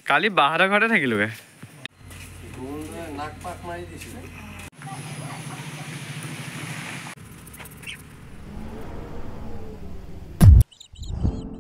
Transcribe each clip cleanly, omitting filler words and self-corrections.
কালি বাহাদৰ ঘৰতে থাকিলোগে নাক পাক মাৰি দিছিলে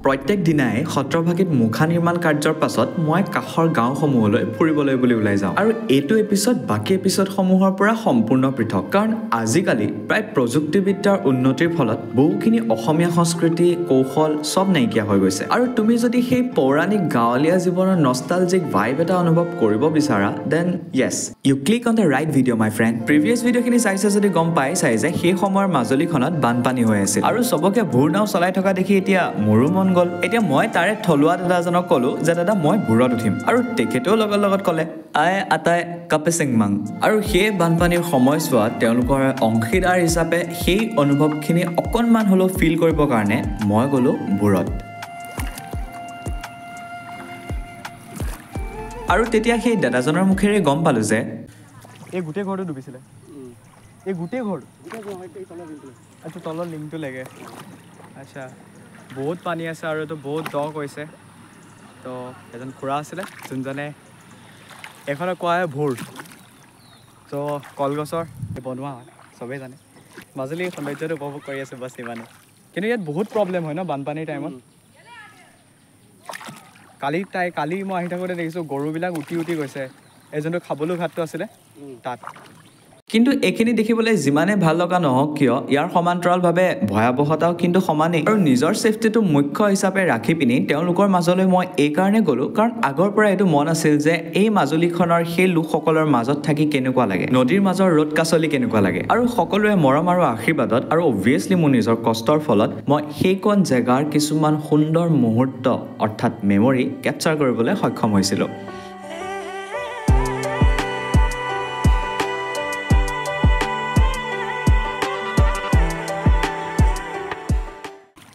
প্ৰত্যেক দিনাই সত্ৰভাগীত মুখা নিৰ্মাণ কাৰ্যৰ পাছত মই কাষৰ গাঁওসমূহলৈ ফুৰিবলৈ বুলি ওলাই যাওঁ আৰু এইটো এপিছড বাকী এপিছডসমূহৰ পৰা সম্পূৰ্ণ পৃথক কাৰণ আজিকালি প্ৰায় প্ৰযুক্তিবিদ্যাৰ উন্নতিৰ ফলত বহুখিনি অসমীয়া সংস্কৃতি কৌশল সব নাইকিয়া হৈ গৈছে আৰু তুমি যদি সেই পৌৰাণিক গাঁৱলীয়া জীৱনৰ নষ্টালজিক ভাইব এটা অনুভৱ কৰিব বিচাৰা then yes you click on the right video' my friend previous ভিডিঅ'খিনি চাইছে যদি গম পাই চাই যে সেই সময়ৰ মাজুলীখনত বানপানী হৈ আছিল আৰু চবকে ভূৰ নাও চলাই থকা দেখি এতিয়া মোৰো মন গ'ল এতিয়া মই তাৰে থলুৱা দাদাজনক ক'লো যে দাদা মই ভূৰত উঠিম আৰু তেখেতেও লগত ক'লে আয়ে আটাই কাপে চিংমাং আৰু সেই বানপানীৰ সময়ছোৱাত তেওঁলোকৰ অংশীদাৰ হিচাপে সেই অনুভৱখিনি অকণমান হ'লেও ফিল কৰিবৰ কাৰণে মই গ'লো ভূৰত আৰু তেতিয়া সেই দাদাজনৰ মুখেৰে গম পালোঁ যে এই গোটেই ঘৰটো ডুবিছিলে এই গোটেই ঘৰটো আচ্ছা তলৰ লিংকটো লাগে আচ্ছা বহুত পানী আছে আৰু এইটো বহুত দ কৈছে তো এজন খুৰা আছিলে যোনজনে এইখনক কোৱা হয় ভূৰ তো কলগছৰ বনোৱা হয় চবেই জানে মাজুলীৰ সৌন্দৰ্যটো উপভোগ কৰি আছোঁ বাছ ইমানে কিন্তু ইয়াত বহুত প্ৰব্লেম হয় ন বানপানীৰ টাইমত কালি মই আহি থাকোঁতে দেখিছোঁ গৰুবিলাক উটি গৈছে এই যোনটো খাবলো ঘাটটো আছিলে তাত কিন্তু এইখিনি দেখিবলৈ যিমানে ভাল লগা নহওক কিয় ইয়াৰ সমান্তৰালভাৱে ভয়াৱহতাও কিন্তু সমানেই আৰু নিজৰ ছেফটিটো মুখ্য হিচাপে ৰাখি পিনি তেওঁলোকৰ মাজলৈ মই এইকাৰণে গ'লোঁ কাৰণ আগৰ পৰা এইটো মন আছিল যে এই মাজুলীখনৰ সেই লোকসকলৰ মাজত থাকি কেনেকুৱা লাগে নদীৰ মাজৰ ৰ'দ কাছলি কেনেকুৱা লাগে আৰু সকলোৱে মৰম আৰু আশীৰ্বাদত আৰু অবভিয়াছলি মোৰ নিজৰ কষ্টৰ ফলত মই সেইকণ জেগাৰ কিছুমান সুন্দৰ মুহূৰ্ত অৰ্থাৎ মেমৰি কেপচাৰ কৰিবলৈ সক্ষম হৈছিলোঁ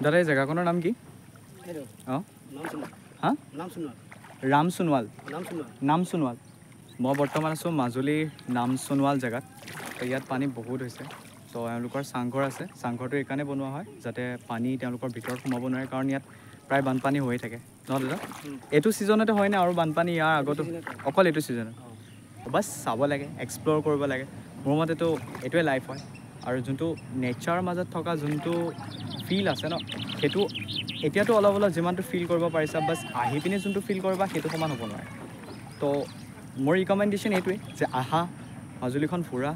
দাদা এই জেগাখনৰ নাম কি অঁ হা নাম সোণোৱাল মই বৰ্তমান আছোঁ মাজুলীৰ নাম সোণোৱাল জেগাত তো ইয়াত পানী বহুত হৈছে তো এওঁলোকৰ চাংঘৰ আছে চাংঘৰটো এইকাৰণে বনোৱা হয় যাতে পানী তেওঁলোকৰ ভিতৰত সোমাব নোৱাৰে কাৰণ ইয়াত প্ৰায় বানপানী হৈয়ে থাকে নহয় দাদা এইটো ছিজনতে হয়নে আৰু বানপানী ইয়াৰ আগতো অকল এইটো ছিজনত বাছ চাব লাগে এক্সপ্ল'ৰ কৰিব লাগে মোৰ মতেতো এইটোৱে লাইফ হয় আৰু যোনটো নেচাৰৰ মাজত থকা যোনটো ফিল আছে ন সেইটো এতিয়াতো অলপ যিমানটো ফিল কৰিব পাৰিছা বাছ আহি পিনে যোনটো ফিল কৰিবা সেইটো সমান হ'ব নোৱাৰে তো মোৰ ৰিকমেণ্ডেশ্যন এইটোৱেই যে আহা মাজুলীখন ফুৰা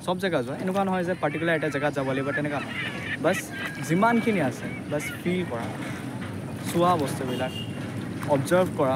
চব জেগা যোৱা এনেকুৱা নহয় যে পাৰ্টিকুলাৰ এটা জেগাত যাব লাগিব তেনেকুৱা নহয় বাছ যিমানখিনি আছে বাছ ফিল কৰা চোৱা বস্তুবিলাক অবজাৰ্ভ কৰা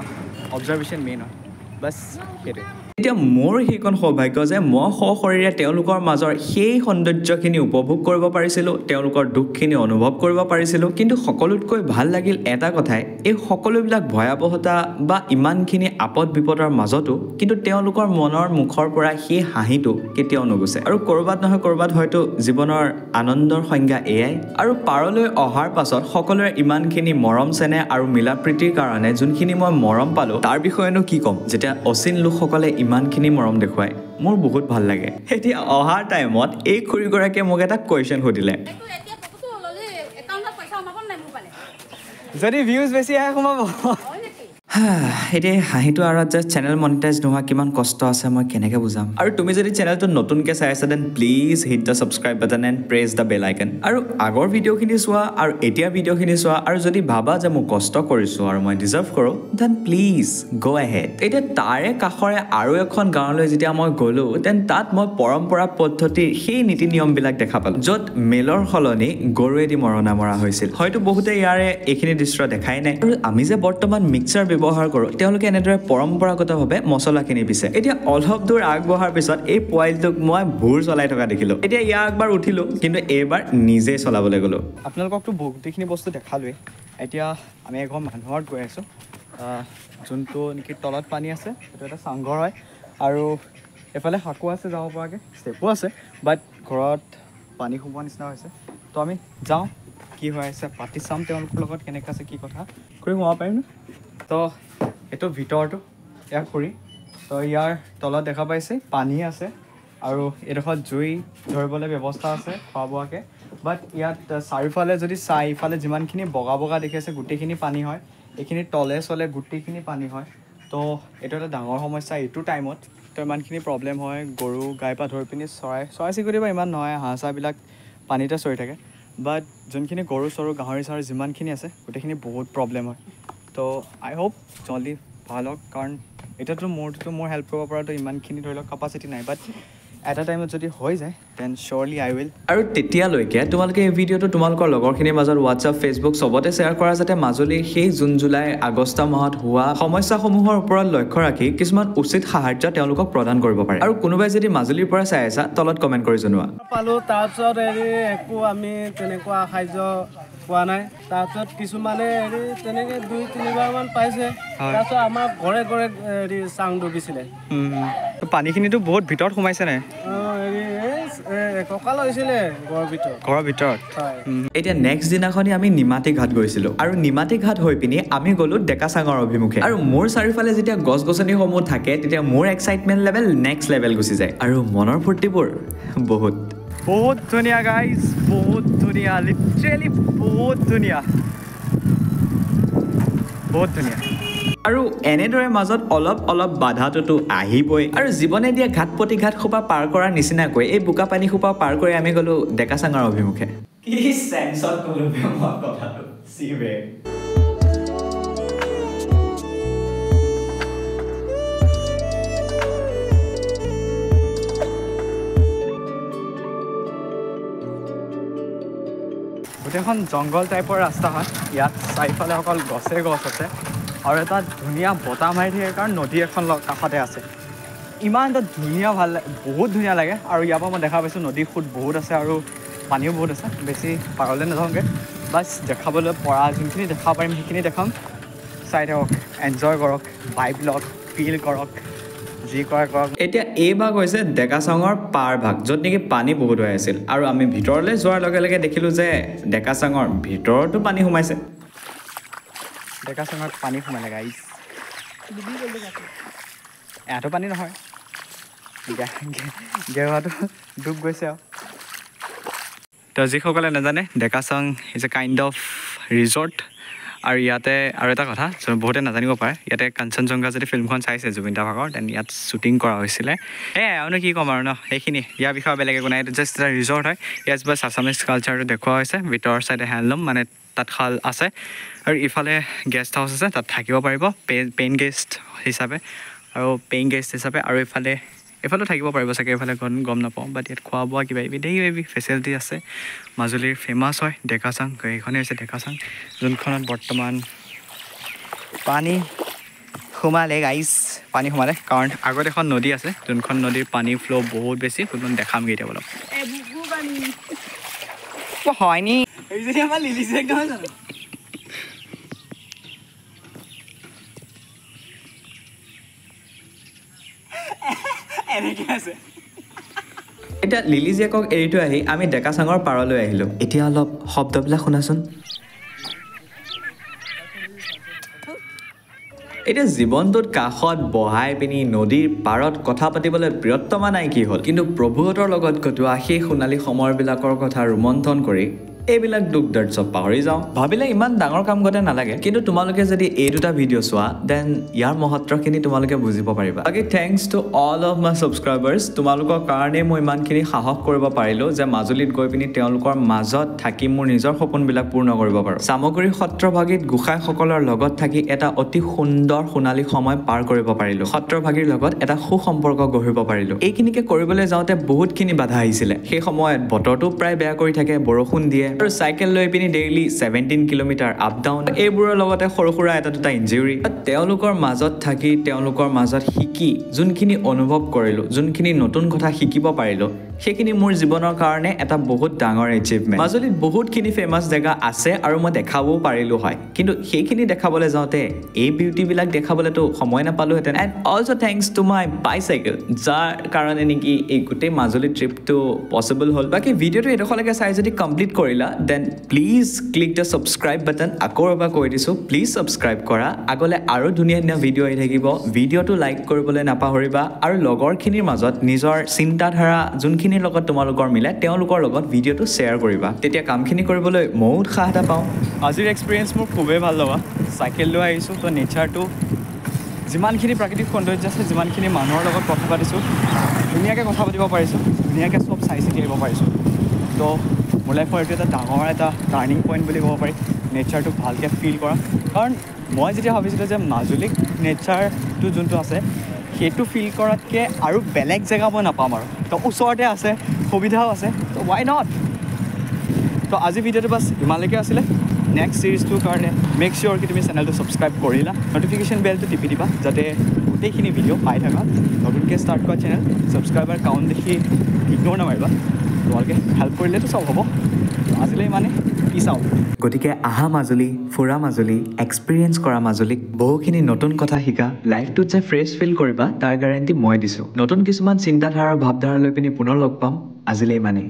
অবজাৰ্ভেশ্যন মেইন হয় বাছ সেইটোৱে এতিয়া মোৰ সেইকণ সৌভাগ্য যে মই সশৰীৰে তেওঁলোকৰ মাজৰ সেই সৌন্দৰ্যখিনি উপভোগ কৰিব পাৰিছিলোঁ তেওঁলোকৰ দুখখিনি অনুভৱ কৰিব পাৰিছিলোঁ কিন্তু সকলোতকৈ ভাল লাগিল এটা কথাই এই সকলোবিলাক ভয়াৱহতা বা ইমানখিনি আপদ বিপদৰ মাজতো কিন্তু তেওঁলোকৰ মনৰ মুখৰ পৰা সেই হাঁহিটো কেতিয়াও নুগুচে আৰু ক'ৰবাত নহয় ক'ৰবাত হয়তো জীৱনৰ আনন্দৰ সংজ্ঞা এয়াই আৰু পাৰলৈ অহাৰ পাছত সকলোৰে ইমানখিনি মৰম চেনেহ আৰু মিলা প্ৰীতিৰ কাৰণে যোনখিনি মই মৰম পালোঁ তাৰ বিষয়েনো কি ক'ম যেতিয়া অচিন লোকসকলে ইমানখিনি মৰম দেখুৱায় মোৰ বহুত ভাল লাগে এতিয়া অহাৰ টাইমত এই খুৰীগৰাকীয়ে মোক এটা কুৱেশ্যন সুধিলে যদি ভিউজ বেছি আহে সোমাব এতিয়া হাঁহিটো আৰু জাষ্ট চেনেল মনিটাইজ নোহোৱা কিমান কষ্ট আছে মই কেনেকৈ বুজাম আৰু তুমি যদি চেনেলটো নতুনকৈ চাই আছা then please hit the subscribe button and press the bell icon আৰু আগৰ ভিডিঅ'খিনি চোৱা আৰু এতিয়া ভিডিঅ'খিনি চোৱা আৰু যদি ভাবা যে মই কষ্ট কৰিছোঁ আৰু মই ডিজাৰ্ভ কৰোঁ দেন প্লিজ গ' এহেড এতিয়া তাৰে কাষৰে আৰু এখন গাঁৱলৈ যেতিয়া মই গ'লোঁ দেন তাত মই পৰম্পৰা পদ্ধতিৰ সেই নীতি নিয়মবিলাক দেখা পালোঁ য'ত মেলৰ সলনি গৰুৱেদি মৰণা মৰা হৈছিল হয়তো বহুতে ইয়াৰে এইখিনি দৃশ্য দেখাই নাই আৰু আমি যে বৰ্তমান মিক্সাৰ ব্যৱহাৰ কৰোঁ তেওঁলোকে এনেদৰে পৰম্পৰাগতভাৱে মছলাখিনি পিছে এতিয়া অলপ দূৰ আগবঢ়াৰ পিছত এই পোৱালিটোক মই ভূৰ চলাই থকা দেখিলোঁ এতিয়া ইয়াৰ একবাৰ উঠিলোঁ কিন্তু এইবাৰ নিজেই চলাবলৈ গ'লোঁ আপোনালোককতো বহুতখিনি বস্তু দেখালোৱেই এতিয়া আমি এঘৰ মানুহত গৈ আছোঁ যোনটো নেকি তলত পানী আছে সেইটো এটা চাংঘৰ হয় আৰু এফালে শাকো আছে যাব পৰাকৈ ষ্টেপো আছে বাট ঘৰত পানী সোমোৱা নিচিনা হৈছে তো আমি যাওঁ কি হৈ আছে পাতি চাম তেওঁলোকৰ লগত কেনেকৈ আছে কি কথা কৰি সোমাব পাৰিম ন তো এইটো ভিতৰটো ইয়াক কৰি তো ইয়াৰ তলত দেখা পাইছে পানী আছে আৰু এডোখৰত জুই ধৰিবলৈ ব্যৱস্থা আছে খোৱা বোৱাকৈ বাট ইয়াত চাৰিওফালে যদি চাই ইফালে যিমানখিনি বগা বগা দেখি আছে গোটেইখিনি পানী হয় এইখিনি তলে চলে গোটেইখিনি পানী হয় তো এইটো এটা ডাঙৰ সমস্যা এইটো টাইমত তো ইমানখিনি প্ৰব্লেম হয় গৰু গাই পৰা ধৰি পিনি চৰাই চিৰিকটি বা ইমান নহয় হাঁহ চাহবিলাক পানীতে চৰি থাকে বাট যোনখিনি গৰু চৰু গাহৰি চাহৰি যিমানখিনি আছে গোটেইখিনি বহুত প্ৰব্লেম হয় তো আই হোপ জলদি ভাল হওক কাৰণ এতিয়াতো মোৰ হেল্প কৰিব পৰাটো ইমানখিনি ধৰি লওক কেপাচিটি নাই বাট এটা টাইমত যদি হৈ যায় দেন চিয়'ৰলি আই উইল আৰু তেতিয়ালৈকে তোমালোকে এই ভিডিঅ'টো তোমালোকৰ লগৰখিনিৰ মাজত হোৱাটছআপ ফেচবুক চবতে শ্বেয়াৰ কৰা যাতে মাজুলীৰ সেই জুন জুলাই আগষ্ট মাহত হোৱা সমস্যাসমূহৰ ওপৰত লক্ষ্য ৰাখি কিছুমান উচিত সাহায্য তেওঁলোকক প্ৰদান কৰিব পাৰে আৰু কোনোবাই যদি মাজুলীৰ পৰা চাই আছা তলত কমেণ্ট কৰি জনোৱা পালোঁ তাৰপিছত একো আমি তেনেকুৱা সাহায্য পোৱা নাই তাৰপিছত কিছুমানে তেনেকৈ 2-3বাৰমান পাইছে তাৰপিছত আমাৰ ঘৰে ঘৰে চাং ডুবিছিলে পানীখিনিতো বহুত ভিতৰত সোমাইছে নাই কঁকাল হৈছিলে ঘৰৰ ভিতৰত হয় এতিয়া নেক্সট দিনাখনি আমি নিমাতী ঘাট গৈছিলোঁ আৰু নিমাতী ঘাট হৈ পিনি আমি গ'লোঁ ডেকাচাঙৰ অভিমুখে আৰু মোৰ চাৰিওফালে যেতিয়া গছ গছনিসমূহ থাকে তেতিয়া মোৰ এক্সাইটমেণ্ট লেভেল নেক্সট লেভেল গুচি যায় আৰু মনৰ ফূৰ্তিবোৰ বহুত ধুনীয়া গাইজ বহুত ধুনীয়া লিটাৰেলি বহুত ধুনীয়া আৰু এনেদৰে মাজত অলপ অলপ বাধাটোতো আহিবই আৰু জীৱনে দিয়া ঘাট প্ৰতিঘাট সোপা পাৰ কৰাৰ নিচিনাকৈ এই বোকা পানী সোপা পাৰ কৰি আমি গ'লোঁ ডেকাচাঙৰ অভিমুখে কি চেন্সত ক'লো মই কথাটো চিবে গোটেইখন জংঘল টাইপৰ ৰাস্তা হয় ইয়াত চাৰিওফালে অকল গছে গছ আছে আৰু এটা ধুনীয়া বতাহ মাৰি থাকে কাৰণ নদী এখন কাষতে আছে ইমান এটা ধুনীয়া ভাল বহুত ধুনীয়া লাগে আৰু ইয়াৰ পৰা মই দেখা পাইছোঁ নদীৰ সোঁত বহুত আছে আৰু পানীও বহুত আছে বেছি পাৰলৈ নাযাওঁগৈ বাছ দেখাবলৈ পৰা যোনখিনি দেখাব পাৰিম সেইখিনি দেখাম চাই থাকক এনজয় কৰক ভাইব লওক ফিল কৰক যি কৰে কৰক এতিয়া এই ভাগ হৈছে ডেকাচাঙৰ পাৰ ভাগ য'ত নেকি পানী বহুত হৈ আছিল আৰু আমি ভিতৰলৈ যোৱাৰ লগে লগে দেখিলোঁ যে ডেকাচাঙৰ ভিতৰতো পানী সোমাইছে ডেকাচাঙত পানী সোমালে গাইজ এয়াতো পানী নহয় গেৰুৱাটো ডুব গৈছে আৰু তো যিসকলে নাজানে Dekachang is a kind of resort আৰু ইয়াতে আৰু এটা কথা বহুতে নাজানিব পাৰে ইয়াতে কাঞ্চনজংঘা যদি ফিল্মখন চাইছে জুবিন দা ভাগৰ দেন ইয়াত শ্বুটিং কৰা হৈছিলে আৰুনো কি ক'ম আৰু ন সেইখিনি ইয়াৰ বিষয়ে বেলেগ একো নাই এইটো জাষ্ট এটা ৰিজৰ্ট হয় ইয়াত বাছ আছামিজ কালচাৰটো দেখুওৱা হৈছে ভিতৰৰ ছাইডে হেণ্ডলুম মানে তাঁতশাল আছে আৰু ইফালে গেষ্ট হাউচ আছে তাত থাকিব পাৰিব পেইন গেষ্ট হিচাপে আৰু এইফালেও থাকিব পাৰিব চাগে এইফালে গম নাপাওঁ বাট ইয়াত খোৱা বোৱা কিবা কিবি ফেচিলিটি আছে মাজুলীৰ ফেমাছ হয় ডেকাচাং এইখনেই হৈছে ডেকাচাং যোনখনত বৰ্তমান পানী সোমালে কাৰণ আগত এখন নদী আছে যোনখন নদীৰ পানী ফ্ল' বহুত বেছি সেইখন দেখামগৈ এতিয়া অলপ হয়নি এনেকৈ আছে এতিয়া লিলি জীয়েকক এৰি থৈ আহি আমি ডেকাচাঙৰ পাৰলৈ আহিলোঁ এতিয়া অলপ শব্দবিলাক শুনাচোন এতিয়া জীৱনটোত কাষত বহাই পিনি নদীৰ পাৰত কথা পাতিবলৈ বৃহত্তমা নাই কি হ'ল কিন্তু প্ৰভুহঁতৰ লগত কটোৱা সেই সোণালী সময়বিলাকৰ কথা ৰোমন্থন কৰি এইবিলাক দুখ দৰ্দ চব পাহৰি যাওঁ ভাবিলে ইমান ডাঙৰ কাম গতে নালাগে কিন্তু তোমালোকে যদি এই দুটা ভিডিঅ' চোৱা দেন ইয়াৰ মহত্বখিনি তোমালোকে বুজিব পাৰিবা বাকী thanks to all of my subscribers তোমালোকৰ কাৰণে মই ইমানখিনি সাহস কৰিব পাৰিলোঁ যে মাজুলীত গৈ পিনি তেওঁলোকৰ মাজত থাকি মোৰ নিজৰ সপোনবিলাক পূৰ্ণ কৰিব পাৰোঁ চামগুৰি সত্ৰভাগীত গোসাঁইসকলৰ লগত থাকি এটা অতি সুন্দৰ সোণালী সময় পাৰ কৰিব পাৰিলোঁ সত্ৰভাগীৰ লগত এটা সুসম্পৰ্ক গঢ়িব পাৰিলোঁ এইখিনিকে কৰিবলৈ যাওঁতে বহুতখিনি বাধা আহিছিলে সেই সময়ত বতৰটো প্ৰায় বেয়া কৰি থাকে বৰষুণ দিয়ে আৰু চাইকেল লৈ পিনি ডেইলি 17 কিলোমিটাৰ আপ ডাউন এইবোৰৰ লগতে সৰু সুৰা এটা দুটা ইঞ্জুৰি তেওঁলোকৰ মাজত থাকি তেওঁলোকৰ মাজত শিকি যোনখিনি অনুভৱ কৰিলোঁ যোনখিনি নতুন কথা শিকিব পাৰিলোঁ সেইখিনি মোৰ জীৱনৰ কাৰণে এটা বহুত ডাঙৰ এচিভমেণ্ট মাজুলীত বহুতখিনি ফেমাছ জেগা আছে আৰু মই দেখাবও পাৰিলোঁ হয় কিন্তু সেইখিনি দেখাবলৈ যাওঁতে এই বিউটিবিলাক দেখাবলৈতো সময় নাপালোঁহেঁতেন and also' thanks to my bicycle যাৰ কাৰণে নেকি এই গোটেই মাজুলী ট্ৰিপটো পচিবল হ'ল বাকী ভিডিঅ'টো এইডোখৰলৈকে চাই যদি কমপ্লিট কৰিলা then please click the subscribe button আকৌ এবাৰ কৈ দিছোঁ প্লিজ ছাবস্ক্ৰাইব কৰা আগলৈ আৰু ধুনীয়া ধুনীয়া ভিডিঅ' আহি থাকিব ভিডিঅ'টো লাইক কৰিবলৈ নাপাহৰিবা আৰু লগৰখিনিৰ মাজত নিজৰ চিন্তাধাৰা যোনখিনি যিখিনিৰ লগত তোমালোকৰ মিলে তেওঁলোকৰ লগত ভিডিঅ'টো শ্বেয়াৰ কৰিবা তেতিয়া কামখিনি কৰিবলৈ ময়ো উৎসাহ এটা পাওঁ আজিৰ এক্সপিৰিয়েঞ্চ মোৰ খুবেই ভাল লগা চাইকেল লৈ আহিছোঁ তো নেচাৰটো যিমানখিনি প্ৰাকৃতিক সৌন্দৰ্য আছে যিমানখিনি মানুহৰ লগত কথা পাতিছোঁ ধুনীয়াকৈ কথা পাতিব পাৰিছোঁ ধুনীয়াকৈ চব চাই চিতি আহিব পাৰিছোঁ তো মোৰ লাইফৰ এইটো এটা ডাঙৰ এটা টাৰ্ণিং পইণ্ট বুলি ক'ব পাৰি নেচাৰটো ভালকৈ ফিল কৰা কাৰণ মই যেতিয়া ভাবিছিলোঁ যে মাজুলীক নেচাৰটো যোনটো আছে সেইটো ফিল কৰাতকৈ আৰু বেলেগ জেগা মই নাপাম আৰু তো ওচৰতে আছে সুবিধাও আছে তো ৱাই নট তো আজি ভিডিঅ'টো বাছ ইমানলৈকে আছিলে নেক্সট ছিৰিজটোৰ কাৰণে মেক চিয়'ৰ কি তুমি চেনেলটো ছাবস্ক্ৰাইব কৰিলা নটিফিকেশ্যন বেলটো টিপি দিবা যাতে গোটেইখিনি ভিডিঅ' পাই থাকা নতুনকৈ ষ্টাৰ্ট কৰা চেনেল ছাবস্ক্ৰাইবাৰ কাউণ্ট দেখি ইগন'ৰ নামাৰিবা তোমালোকে হেল্প কৰিলেতো চব হ'ব আজিলৈ মানে পিছ আউট গতিকে আহা মাজুলী ফুৰা মাজুলী এক্সপিৰিয়েঞ্চ কৰা মাজুলীক বহুখিনি নতুন কথা শিকা লাইফটোত যে ফ্ৰেছ ফিল কৰিবা তাৰ গেৰাণ্টি মই দিছোঁ নতুন কিছুমান চিন্তাধাৰা ভাৱধাৰা লৈ পিনি পুনৰ লগ পাম আজিলৈ ইমানেই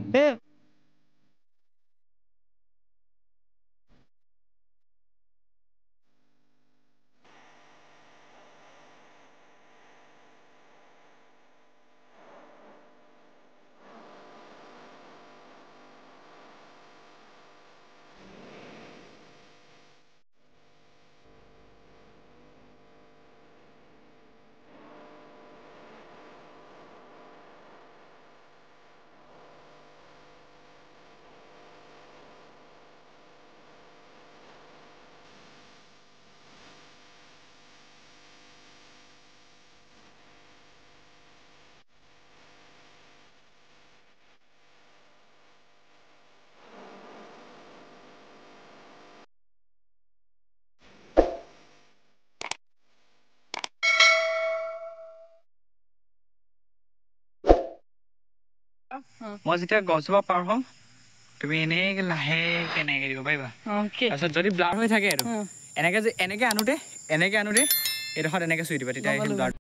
মই যেতিয়া গছজোপা পাৰ হ'ম তুমি এনেকৈ লাহেকৈ এনেকৈ দিব পাৰিবা তাৰপিছত যদি ব্লাৰ হৈ থাকে আৰু এনেকৈ আনোতে এইডোখৰত এনেকৈ চুই দিবা তেতিয়া ব্লাৰ